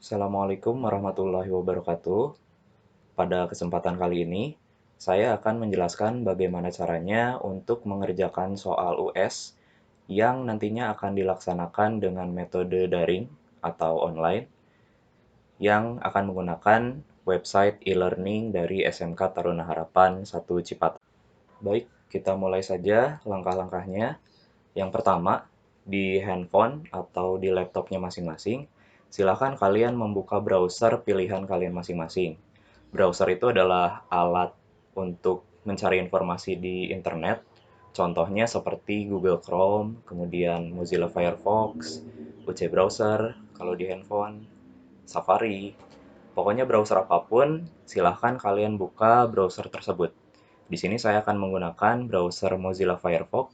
Assalamualaikum warahmatullahi wabarakatuh. Pada kesempatan kali ini, saya akan menjelaskan bagaimana caranya untuk mengerjakan soal US yang nantinya akan dilaksanakan dengan metode daring atau online yang akan menggunakan website e-learning dari SMK Taruna Harapan 1 Cipatat. Baik, kita mulai saja langkah-langkahnya. Yang pertama, di handphone atau di laptopnya masing-masing, silakan kalian membuka browser pilihan kalian masing-masing. Browser itu adalah alat untuk mencari informasi di internet. Contohnya seperti Google Chrome, kemudian Mozilla Firefox, UC Browser, kalau di handphone, Safari. Pokoknya browser apapun, silahkan kalian buka browser tersebut. Di sini saya akan menggunakan browser Mozilla Firefox.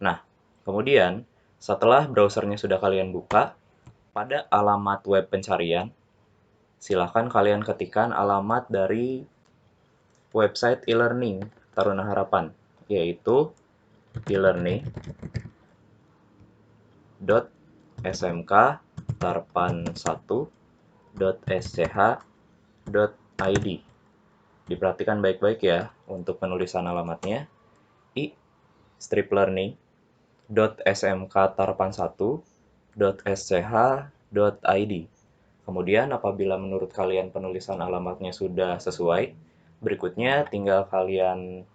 Nah, kemudian setelah browsernya sudah kalian buka, pada alamat web pencarian, silahkan kalian ketikkan alamat dari website e-learning Taruna Harapan, yaitu e-learning.smktarpan1.sch.id. Diperhatikan baik-baik ya untuk penulisan alamatnya. striplearning.smktarpan1.sch.id. Kemudian apabila menurut kalian penulisan alamatnya sudah sesuai, berikutnya tinggal kalian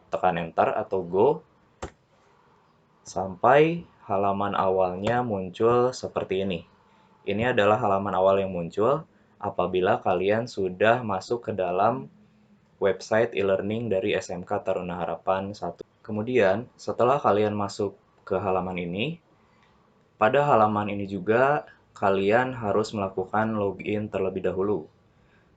tekan enter atau go sampai halaman awalnya muncul seperti ini. Ini adalah halaman awal yang muncul apabila kalian sudah masuk ke dalam website e-learning dari SMK Taruna Harapan 1. Kemudian, setelah kalian masuk ke halaman ini, pada halaman ini juga kalian harus melakukan login terlebih dahulu.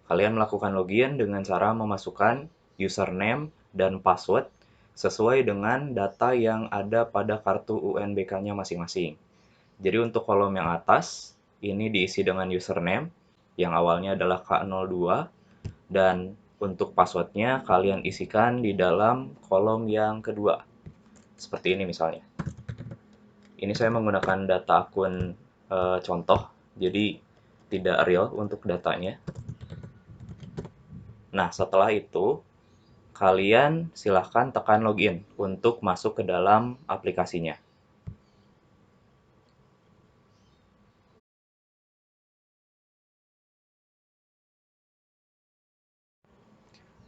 Kalian melakukan login dengan cara memasukkan username dan password sesuai dengan data yang ada pada kartu UNBK-nya masing-masing. Jadi untuk kolom yang atas, ini diisi dengan username, yang awalnya adalah K02, dan untuk passwordnya kalian isikan di dalam kolom yang kedua. Seperti ini misalnya. Ini saya menggunakan data akun contoh, jadi tidak real untuk datanya. Nah, setelah itu, kalian silahkan tekan login untuk masuk ke dalam aplikasinya.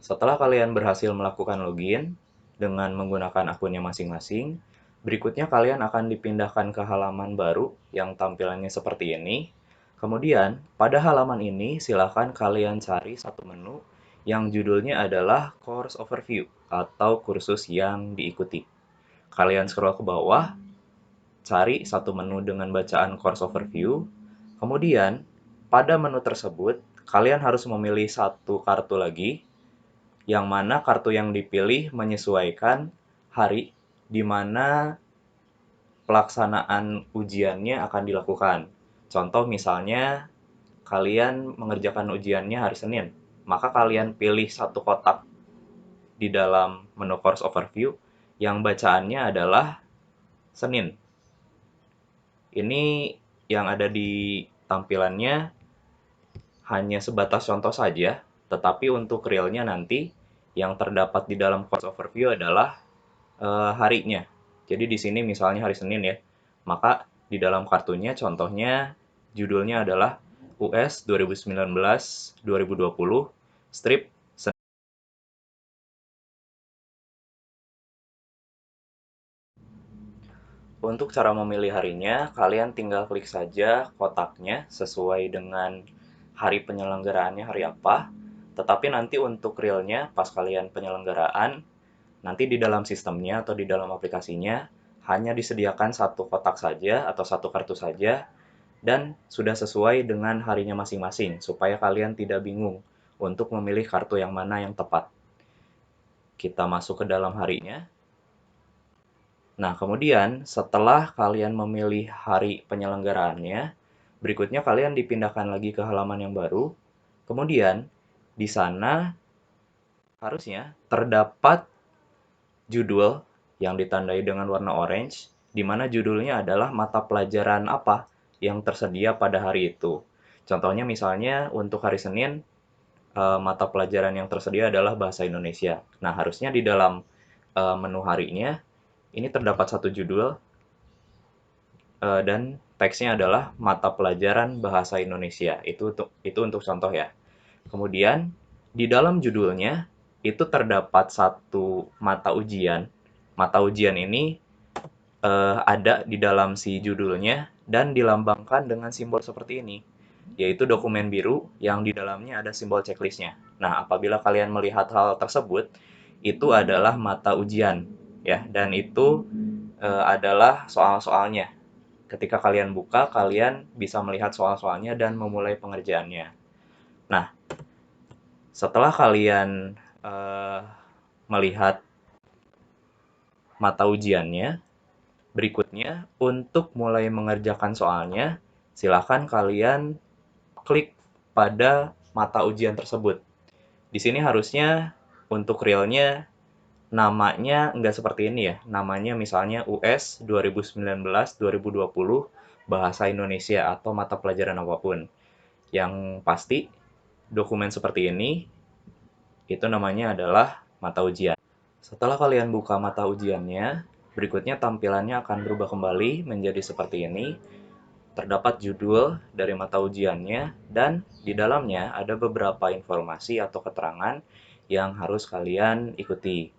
Setelah kalian berhasil melakukan login dengan menggunakan akunnya masing-masing, berikutnya kalian akan dipindahkan ke halaman baru yang tampilannya seperti ini. Kemudian, pada halaman ini silakan kalian cari satu menu yang judulnya adalah Course Overview atau kursus yang diikuti. Kalian scroll ke bawah, cari satu menu dengan bacaan Course Overview. Kemudian, pada menu tersebut, kalian harus memilih satu kartu lagi yang mana kartu yang dipilih menyesuaikan hari di mana pelaksanaan ujiannya akan dilakukan. Contoh misalnya kalian mengerjakan ujiannya hari Senin, maka kalian pilih satu kotak di dalam menu course overview yang bacaannya adalah Senin. Ini yang ada di tampilannya hanya sebatas contoh saja, tetapi untuk realnya nanti yang terdapat di dalam course overview adalah harinya. Jadi di sini misalnya hari Senin ya, maka di dalam kartunya contohnya judulnya adalah US 2019-2020 strip. Untuk cara memilih harinya, kalian tinggal klik saja kotaknya sesuai dengan hari penyelenggaraannya hari apa. Tetapi nanti untuk realnya pas kalian penyelenggaraan, nanti di dalam sistemnya atau di dalam aplikasinya hanya disediakan satu kotak saja atau satu kartu saja dan sudah sesuai dengan harinya masing-masing supaya kalian tidak bingung untuk memilih kartu yang mana yang tepat. Kita masuk ke dalam harinya. Nah, kemudian setelah kalian memilih hari penyelenggaraannya, berikutnya kalian dipindahkan lagi ke halaman yang baru. Kemudian di sana harusnya terdapat judul yang ditandai dengan warna orange, di mana judulnya adalah mata pelajaran apa yang tersedia pada hari itu. Contohnya misalnya untuk hari Senin, mata pelajaran yang tersedia adalah Bahasa Indonesia. Nah, harusnya di dalam menu harinya ini terdapat satu judul dan teksnya adalah mata pelajaran Bahasa Indonesia. Itu untuk contoh ya. Kemudian di dalam judulnya itu terdapat satu mata ujian. Mata ujian ini ada di dalam si judulnya dan dilambangkan dengan simbol seperti ini, yaitu dokumen biru yang di dalamnya ada simbol checklistnya. Nah, apabila kalian melihat hal tersebut, itu adalah mata ujian, ya, dan itu adalah soal-soalnya. Ketika kalian buka, kalian bisa melihat soal-soalnya dan memulai pengerjaannya. Nah, setelah kalian melihat mata ujiannya, berikutnya, untuk mulai mengerjakan soalnya, silakan kalian klik pada mata ujian tersebut. Di sini harusnya untuk realnya namanya nggak seperti ini ya. Namanya misalnya US 2019-2020 Bahasa Indonesia atau mata pelajaran apapun. Yang pasti dokumen seperti ini itu namanya adalah mata ujian. Setelah kalian buka mata ujiannya, berikutnya tampilannya akan berubah kembali menjadi seperti ini. Terdapat judul dari mata ujiannya, dan di dalamnya ada beberapa informasi atau keterangan yang harus kalian ikuti.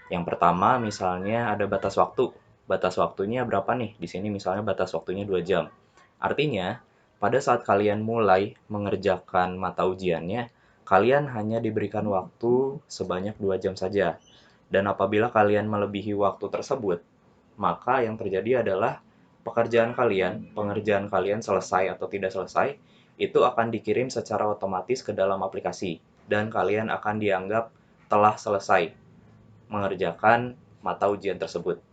Yang pertama, misalnya ada batas waktu. Batas waktunya berapa nih? Di sini misalnya batas waktunya 2 jam. Artinya, pada saat kalian mulai mengerjakan mata ujiannya, kalian hanya diberikan waktu sebanyak 2 jam saja. Dan apabila kalian melebihi waktu tersebut, maka yang terjadi adalah pengerjaan kalian selesai atau tidak selesai, itu akan dikirim secara otomatis ke dalam aplikasi, dan kalian akan dianggap telah selesai mengerjakan mata ujian tersebut.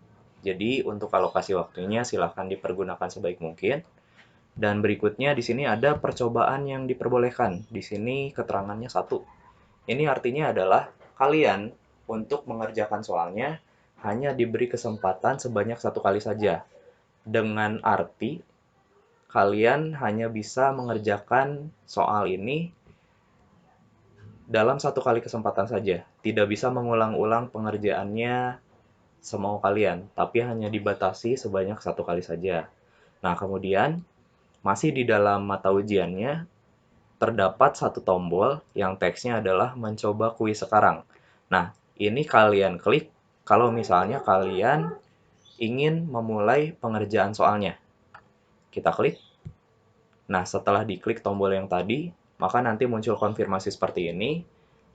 Jadi untuk alokasi waktunya silahkan dipergunakan sebaik mungkin. Dan berikutnya di sini ada percobaan yang diperbolehkan. Di sini keterangannya satu. Ini artinya adalah kalian untuk mengerjakan soalnya hanya diberi kesempatan sebanyak satu kali saja. Dengan arti kalian hanya bisa mengerjakan soal ini dalam satu kali kesempatan saja. Tidak bisa mengulang-ulang pengerjaannya semau kalian, tapi hanya dibatasi sebanyak satu kali saja. Nah, kemudian masih di dalam mata ujiannya terdapat satu tombol yang teksnya adalah mencoba kuis sekarang. Nah, ini kalian klik kalau misalnya kalian ingin memulai pengerjaan soalnya. Kita klik. Nah, setelah diklik tombol yang tadi, maka nanti muncul konfirmasi seperti ini.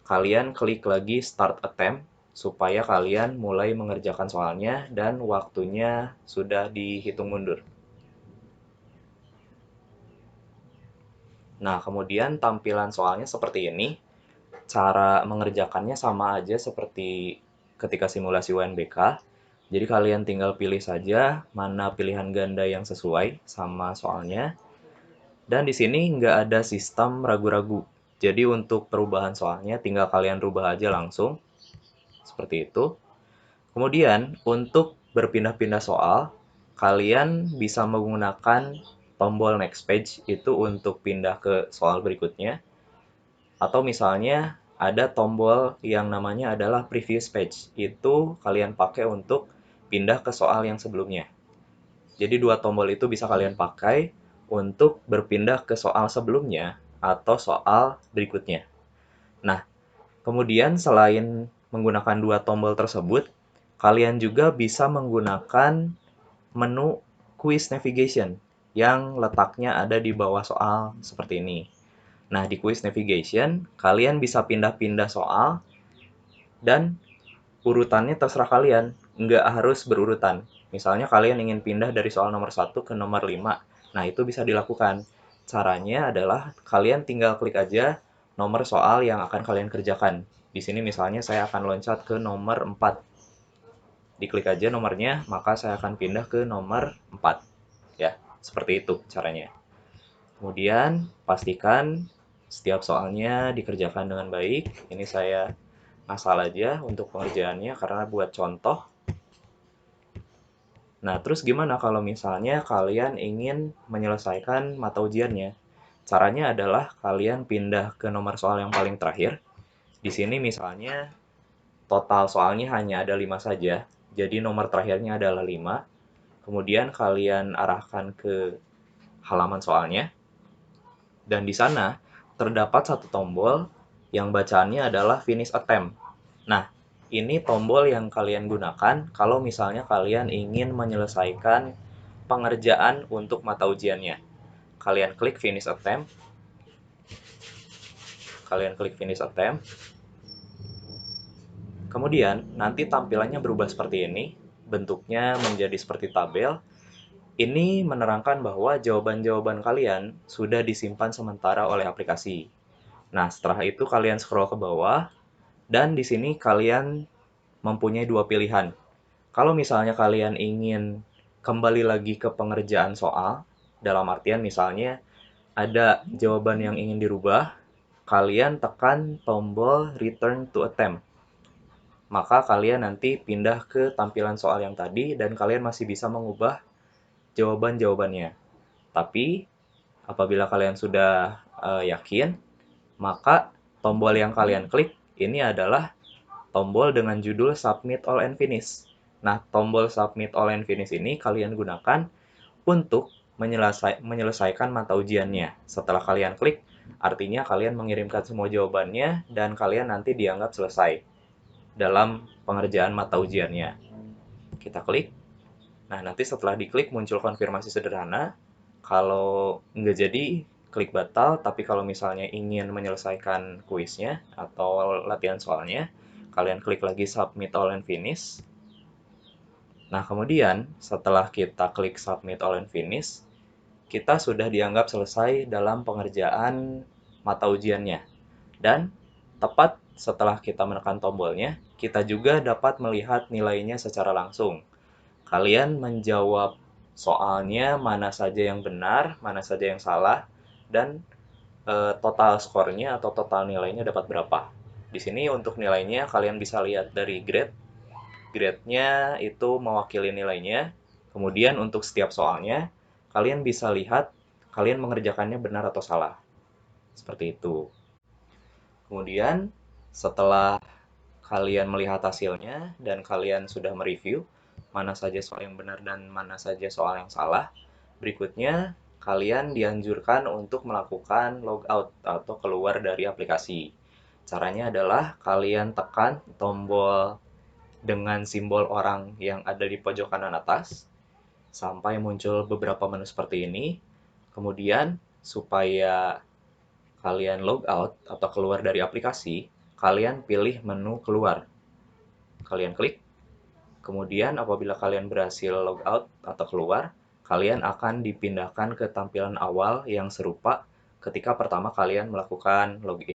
Kalian klik lagi Start Attempt supaya kalian mulai mengerjakan soalnya dan waktunya sudah dihitung mundur. Nah, kemudian tampilan soalnya seperti ini. Cara mengerjakannya sama aja seperti ketika simulasi UNBK. Jadi kalian tinggal pilih saja mana pilihan ganda yang sesuai sama soalnya. Dan di sini nggak ada sistem ragu-ragu. Jadi untuk perubahan soalnya tinggal kalian rubah aja langsung. Seperti itu. Kemudian untuk berpindah-pindah soal, kalian bisa menggunakan tombol next page itu untuk pindah ke soal berikutnya. Atau misalnya ada tombol yang namanya adalah previous page. Itu kalian pakai untuk pindah ke soal yang sebelumnya. Jadi dua tombol itu bisa kalian pakai untuk berpindah ke soal sebelumnya atau soal berikutnya. Nah, kemudian selain menggunakan dua tombol tersebut, kalian juga bisa menggunakan menu quiz navigation yang letaknya ada di bawah soal seperti ini. Nah, di quiz navigation, kalian bisa pindah-pindah soal dan urutannya terserah kalian, nggak harus berurutan. Misalnya kalian ingin pindah dari soal nomor 1 ke nomor 5. Nah, itu bisa dilakukan. Caranya adalah kalian tinggal klik aja nomor soal yang akan kalian kerjakan. Di sini misalnya saya akan loncat ke nomor 4. Diklik aja nomornya, maka saya akan pindah ke nomor 4. Ya, seperti itu caranya. Kemudian, pastikan setiap soalnya dikerjakan dengan baik. Ini saya ngasal aja untuk pengerjaannya karena buat contoh. Nah, terus gimana kalau misalnya kalian ingin menyelesaikan mata ujiannya? Caranya adalah kalian pindah ke nomor soal yang paling terakhir. Di sini misalnya total soalnya hanya ada 5 saja, jadi nomor terakhirnya adalah 5. Kemudian kalian arahkan ke halaman soalnya, dan di sana terdapat satu tombol yang bacaannya adalah finish attempt. Nah, ini tombol yang kalian gunakan kalau misalnya kalian ingin menyelesaikan pengerjaan untuk mata ujiannya. Kalian klik finish attempt, kemudian nanti tampilannya berubah seperti ini, bentuknya menjadi seperti tabel. Ini menerangkan bahwa jawaban-jawaban kalian sudah disimpan sementara oleh aplikasi. Nah, setelah itu kalian scroll ke bawah, dan di sini kalian mempunyai dua pilihan. Kalau misalnya kalian ingin kembali lagi ke pengerjaan soal, dalam artian misalnya ada jawaban yang ingin dirubah, kalian tekan tombol return to attempt. Maka kalian nanti pindah ke tampilan soal yang tadi dan kalian masih bisa mengubah jawaban-jawabannya. Tapi apabila kalian sudah yakin, maka tombol yang kalian klik ini adalah tombol dengan judul Submit All and Finish. Nah, tombol Submit All and Finish ini kalian gunakan untuk menyelesaikan mata ujiannya. Setelah kalian klik, artinya kalian mengirimkan semua jawabannya dan kalian nanti dianggap selesai dalam pengerjaan mata ujiannya. Kita klik. Nah, nanti setelah diklik muncul konfirmasi sederhana. Kalau nggak jadi, klik batal. Tapi kalau misalnya ingin menyelesaikan kuisnya atau latihan soalnya, kalian klik lagi Submit All and Finish. Nah, kemudian setelah kita klik Submit All and Finish, kita sudah dianggap selesai dalam pengerjaan mata ujiannya. Dan tepat setelah kita menekan tombolnya, kita juga dapat melihat nilainya secara langsung. Kalian menjawab soalnya mana saja yang benar, mana saja yang salah, dan total skornya atau total nilainya dapat berapa. Di sini untuk nilainya kalian bisa lihat dari grade. Grade-nya itu mewakili nilainya. Kemudian untuk setiap soalnya, kalian bisa lihat kalian mengerjakannya benar atau salah. Seperti itu. Kemudian setelah kalian melihat hasilnya dan kalian sudah mereview mana saja soal yang benar dan mana saja soal yang salah, berikutnya kalian dianjurkan untuk melakukan logout atau keluar dari aplikasi. Caranya adalah kalian tekan tombol dengan simbol orang yang ada di pojok kanan atas sampai muncul beberapa menu seperti ini. Kemudian supaya kalian logout atau keluar dari aplikasi, kalian pilih menu keluar. Kalian klik. Kemudian apabila kalian berhasil logout atau keluar, kalian akan dipindahkan ke tampilan awal yang serupa ketika pertama kalian melakukan login.